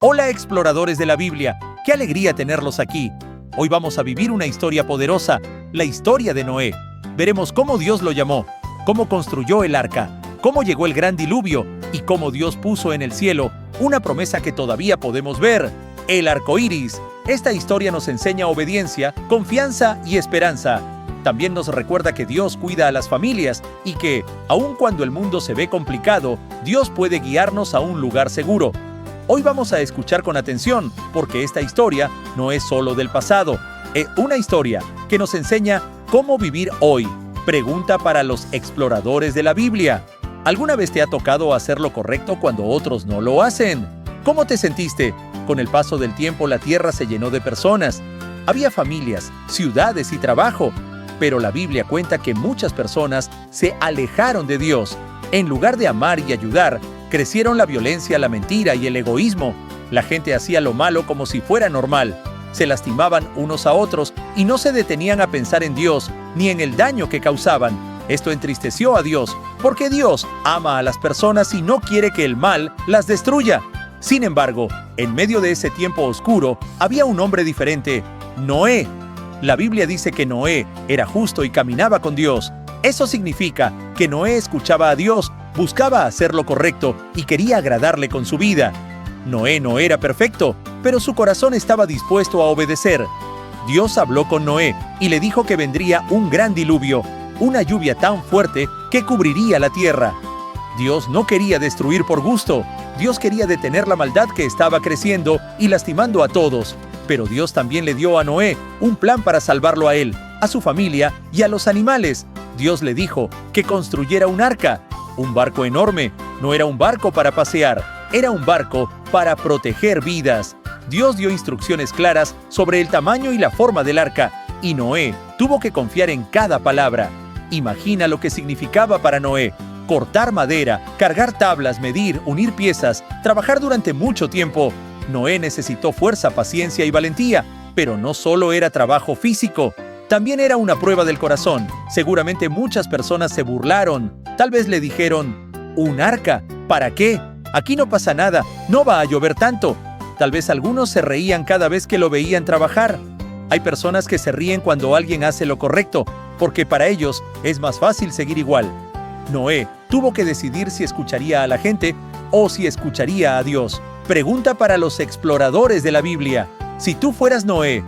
Hola exploradores de la Biblia, qué alegría tenerlos aquí. Hoy vamos a vivir una historia poderosa, la historia de Noé. Veremos cómo Dios lo llamó, cómo construyó el arca, cómo llegó el gran diluvio y cómo Dios puso en el cielo una promesa que todavía podemos ver, el arco iris. Esta historia nos enseña obediencia, confianza y esperanza. También nos recuerda que Dios cuida a las familias y que, aun cuando el mundo se ve complicado, Dios puede guiarnos a un lugar seguro. Hoy vamos a escuchar con atención, porque esta historia no es solo del pasado, es una historia que nos enseña cómo vivir hoy. Pregunta para los exploradores de la Biblia. ¿Alguna vez te ha tocado hacer lo correcto cuando otros no lo hacen? ¿Cómo te sentiste? Con el paso del tiempo la tierra se llenó de personas. Había familias, ciudades y trabajo. Pero la Biblia cuenta que muchas personas se alejaron de Dios. En lugar de amar y ayudar, crecieron la violencia, la mentira y el egoísmo. La gente hacía lo malo como si fuera normal. Se lastimaban unos a otros y no se detenían a pensar en Dios ni en el daño que causaban. Esto entristeció a Dios, porque Dios ama a las personas y no quiere que el mal las destruya. Sin embargo, en medio de ese tiempo oscuro, había un hombre diferente, Noé. La Biblia dice que Noé era justo y caminaba con Dios. Eso significa que Noé escuchaba a Dios, buscaba hacer lo correcto y quería agradarle con su vida. Noé no era perfecto, pero su corazón estaba dispuesto a obedecer. Dios habló con Noé y le dijo que vendría un gran diluvio, una lluvia tan fuerte que cubriría la tierra. Dios no quería destruir por gusto. Dios quería detener la maldad que estaba creciendo y lastimando a todos. Pero Dios también le dio a Noé un plan para salvarlo a él, a su familia y a los animales. Dios le dijo que construyera un arca, un barco enorme. No era un barco para pasear, era un barco para proteger vidas. Dios dio instrucciones claras sobre el tamaño y la forma del arca, y Noé tuvo que confiar en cada palabra. Imagina lo que significaba para Noé: cortar madera, cargar tablas, medir, unir piezas, trabajar durante mucho tiempo. Noé necesitó fuerza, paciencia y valentía, pero no solo era trabajo físico, también era una prueba del corazón. Seguramente muchas personas se burlaron. Tal vez le dijeron: ¿un arca? ¿Para qué? Aquí no pasa nada, no va a llover tanto. Tal vez algunos se reían cada vez que lo veían trabajar. Hay personas que se ríen cuando alguien hace lo correcto, porque para ellos es más fácil seguir igual. Noé tuvo que decidir si escucharía a la gente o si escucharía a Dios. Pregunta para los exploradores de la Biblia. Si tú fueras Noé,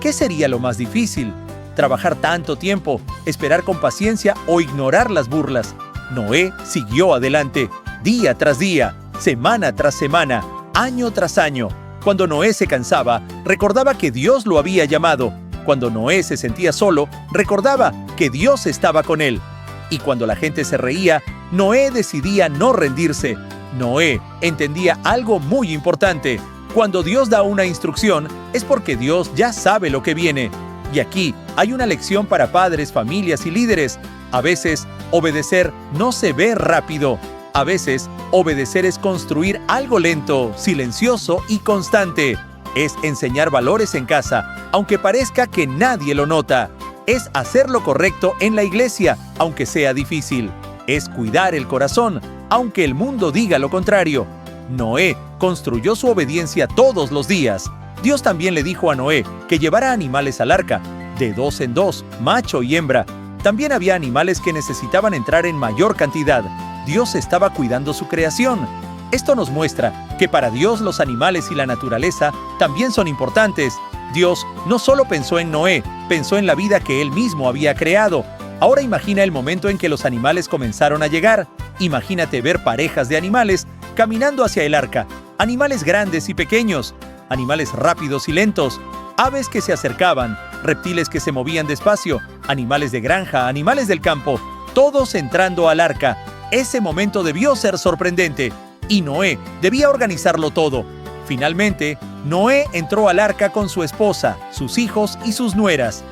¿qué sería lo más difícil? ¿Trabajar tanto tiempo, esperar con paciencia o ignorar las burlas? Noé siguió adelante, día tras día, semana tras semana, año tras año. Cuando Noé se cansaba, recordaba que Dios lo había llamado. Cuando Noé se sentía solo, recordaba que Dios estaba con él. Y cuando la gente se reía, Noé decidía no rendirse. Noé entendía algo muy importante. Cuando Dios da una instrucción, es porque Dios ya sabe lo que viene. Y aquí hay una lección para padres, familias y líderes. A veces, obedecer no se ve rápido. A veces, obedecer es construir algo lento, silencioso y constante. Es enseñar valores en casa, aunque parezca que nadie lo nota. Es hacer lo correcto en la iglesia, aunque sea difícil. Es cuidar el corazón, aunque el mundo diga lo contrario. Noé construyó su obediencia todos los días. Dios también le dijo a Noé que llevara animales al arca, de 2 en 2, macho y hembra. También había animales que necesitaban entrar en mayor cantidad. Dios estaba cuidando su creación. Esto nos muestra que para Dios los animales y la naturaleza también son importantes. Dios no solo pensó en Noé, pensó en la vida que Él mismo había creado. Ahora imagina el momento en que los animales comenzaron a llegar. Imagínate ver parejas de animales caminando hacia el arca. Animales grandes y pequeños, animales rápidos y lentos, aves que se acercaban, reptiles que se movían despacio, animales de granja, animales del campo, todos entrando al arca. Ese momento debió ser sorprendente, y Noé debía organizarlo todo. Finalmente, Noé entró al arca con su esposa, sus hijos y sus nueras.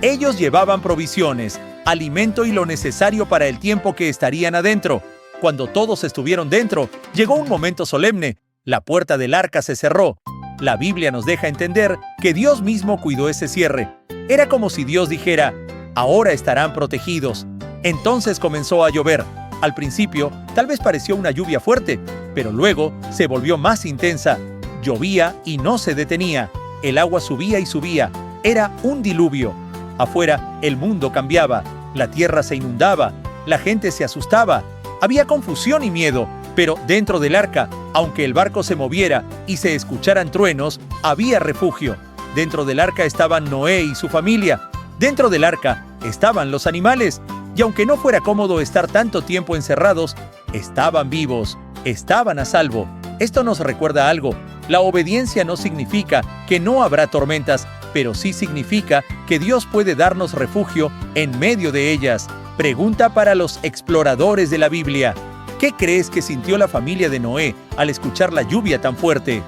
Ellos llevaban provisiones, alimento y lo necesario para el tiempo que estarían adentro. Cuando todos estuvieron dentro, llegó un momento solemne. La puerta del arca se cerró. La Biblia nos deja entender que Dios mismo cuidó ese cierre. Era como si Dios dijera: ahora estarán protegidos. Entonces comenzó a llover. Al principio, tal vez pareció una lluvia fuerte, pero luego se volvió más intensa. Llovía y no se detenía. El agua subía y subía. Era un diluvio. Afuera, el mundo cambiaba. La tierra se inundaba. La gente se asustaba. Había confusión y miedo. Pero dentro del arca, aunque el barco se moviera y se escucharan truenos, había refugio. Dentro del arca estaban Noé y su familia. Dentro del arca estaban los animales. Y aunque no fuera cómodo estar tanto tiempo encerrados, estaban vivos, estaban a salvo. Esto nos recuerda algo. La obediencia no significa que no habrá tormentas, pero sí significa que Dios puede darnos refugio en medio de ellas. Pregunta para los exploradores de la Biblia. ¿Qué crees que sintió la familia de Noé al escuchar la lluvia tan fuerte?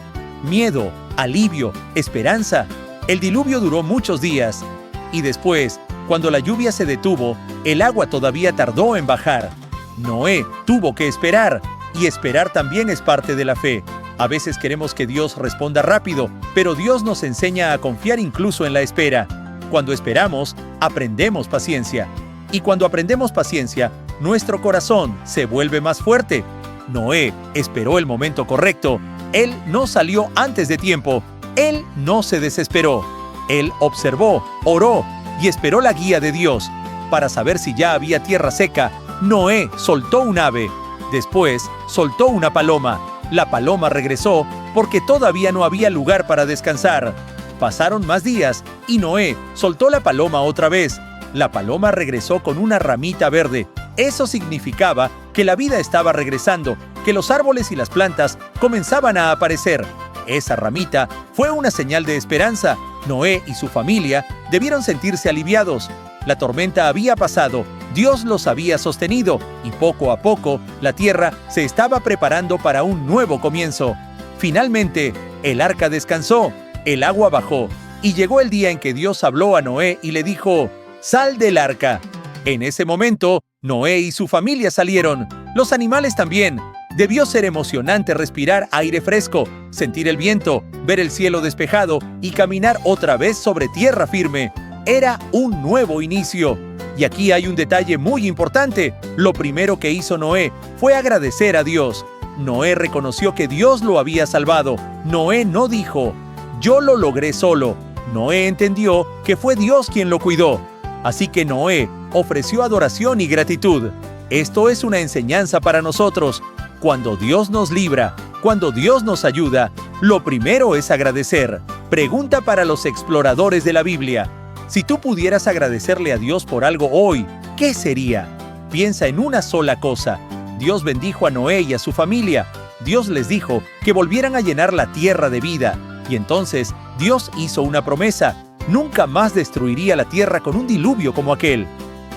Miedo, alivio, esperanza. El diluvio duró muchos días. Y después, cuando la lluvia se detuvo, el agua todavía tardó en bajar. Noé tuvo que esperar, y esperar también es parte de la fe. A veces queremos que Dios responda rápido, pero Dios nos enseña a confiar incluso en la espera. Cuando esperamos, aprendemos paciencia. Y cuando aprendemos paciencia, nuestro corazón se vuelve más fuerte. Noé esperó el momento correcto. Él no salió antes de tiempo. Él no se desesperó. Él observó, oró y esperó la guía de Dios. Para saber si ya había tierra seca, Noé soltó un ave. Después, soltó una paloma. La paloma regresó porque todavía no había lugar para descansar. Pasaron más días y Noé soltó la paloma otra vez. La paloma regresó con una ramita verde. Eso significaba que la vida estaba regresando, que los árboles y las plantas comenzaban a aparecer. Esa ramita fue una señal de esperanza. Noé y su familia debieron sentirse aliviados. La tormenta había pasado, Dios los había sostenido y poco a poco la tierra se estaba preparando para un nuevo comienzo. Finalmente, el arca descansó, el agua bajó y llegó el día en que Dios habló a Noé y le dijo: «Sal del arca». En ese momento, Noé y su familia salieron. Los animales también. Debió ser emocionante respirar aire fresco, sentir el viento, ver el cielo despejado y caminar otra vez sobre tierra firme. Era un nuevo inicio. Y aquí hay un detalle muy importante. Lo primero que hizo Noé fue agradecer a Dios. Noé reconoció que Dios lo había salvado. Noé no dijo: «Yo lo logré solo». Noé entendió que fue Dios quien lo cuidó. Así que Noé ofreció adoración y gratitud. Esto es una enseñanza para nosotros. Cuando Dios nos libra, cuando Dios nos ayuda, lo primero es agradecer. Pregunta para los exploradores de la Biblia. Si tú pudieras agradecerle a Dios por algo hoy, ¿qué sería? Piensa en una sola cosa. Dios bendijo a Noé y a su familia. Dios les dijo que volvieran a llenar la tierra de vida. Y entonces Dios hizo una promesa. Nunca más destruiría la tierra con un diluvio como aquel.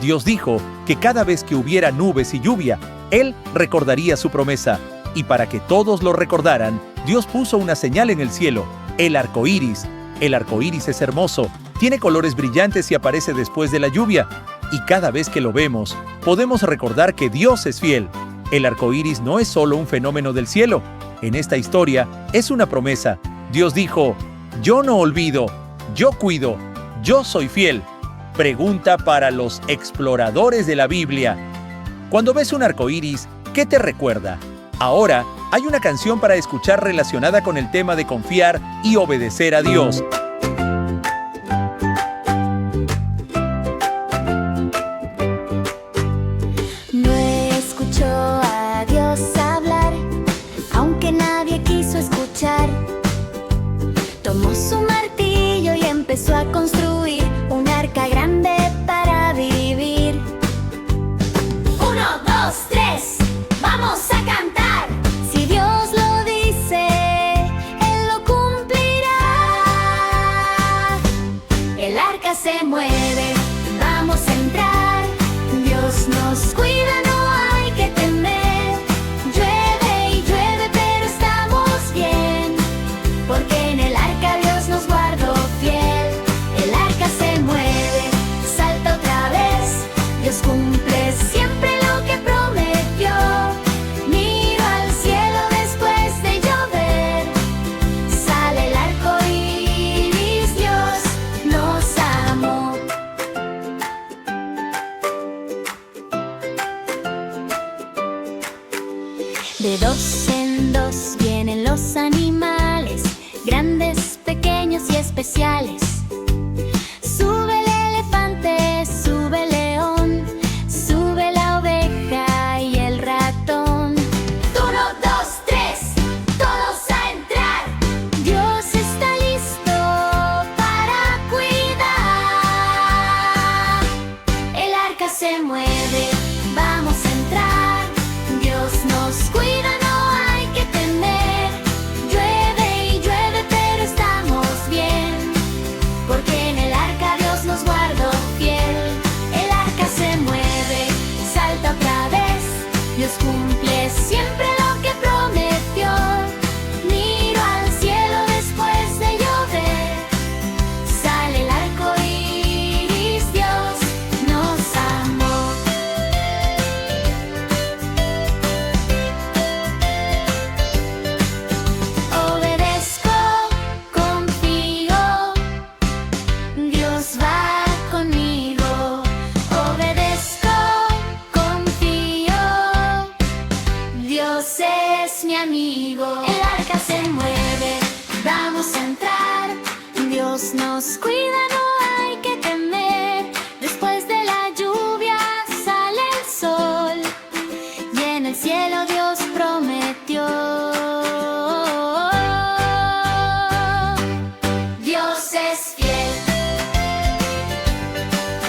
Dios dijo que cada vez que hubiera nubes y lluvia, Él recordaría su promesa. Y para que todos lo recordaran, Dios puso una señal en el cielo: el arco iris. El arco iris es hermoso, tiene colores brillantes y aparece después de la lluvia. Y cada vez que lo vemos, podemos recordar que Dios es fiel. El arco iris no es solo un fenómeno del cielo. En esta historia, es una promesa. Dios dijo: «Yo no olvido, yo cuido, yo soy fiel». Pregunta para los exploradores de la Biblia. Cuando ves un arco iris, ¿qué te recuerda? Ahora, hay una canción para escuchar relacionada con el tema de confiar y obedecer a Dios. Noé escuchó a Dios hablar, aunque nadie quiso escuchar. Tomó su martillo y empezó a construir un arca grande para vivir. 1, 2, 3, vamos a cantar. Si Dios lo dice, Él lo cumplirá. El arca se mueve, vamos a entrar. Dios nos cuida, no hay que temer. Llueve y llueve, pero estamos bien, porque en el arca Dios nos guardó fiel. El arca se mueve, salta otra vez. Dios cumple siempre lo que prometió. Miro al cielo después de llover. Sale el arco iris, Dios nos amó. especiales. Sube el elefante, sube el león, sube la oveja y el ratón. 1, 2, 3, todos a entrar. Dios está listo para cuidar. El arca se mueve, vamos a entrar. Dios nos cuida, no hay que temer. Llueve y llueve, pero estamos bien, porque en el arca Dios nos guardó fiel. El arca se mueve, salta otra vez. Dios cumple siempre lo que prometió. Miro al cielo después de llover. Sale el arco iris, Dios nos amó. Obedezco, confío, Dios va conmigo. Obedezco, confío, Dios es mi amigo. El arca se mueve, vamos a entrar. Dios nos cuida, no hay que temer. Después de la lluvia sale el sol, y en el cielo Dios prometió. Dios es fiel.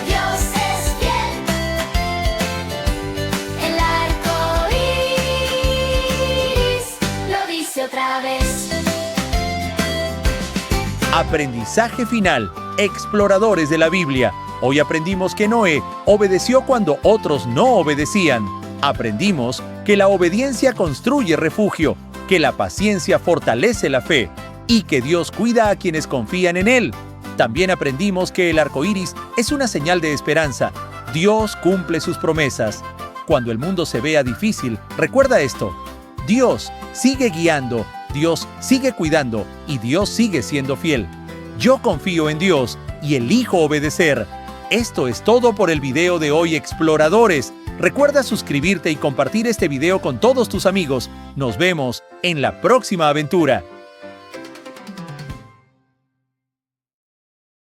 Dios es fiel. El arco iris lo dice otra vez. Aprendizaje final. Exploradores de la Biblia. Hoy aprendimos que Noé obedeció cuando otros no obedecían. Aprendimos que la obediencia construye refugio, que la paciencia fortalece la fe y que Dios cuida a quienes confían en Él. También aprendimos que el arco iris es una señal de esperanza. Dios cumple sus promesas. Cuando el mundo se vea difícil, recuerda esto: Dios sigue guiando, Dios sigue cuidando y Dios sigue siendo fiel. Yo confío en Dios y elijo obedecer. Esto es todo por el video de hoy, exploradores. Recuerda suscribirte y compartir este video con todos tus amigos. Nos vemos en la próxima aventura.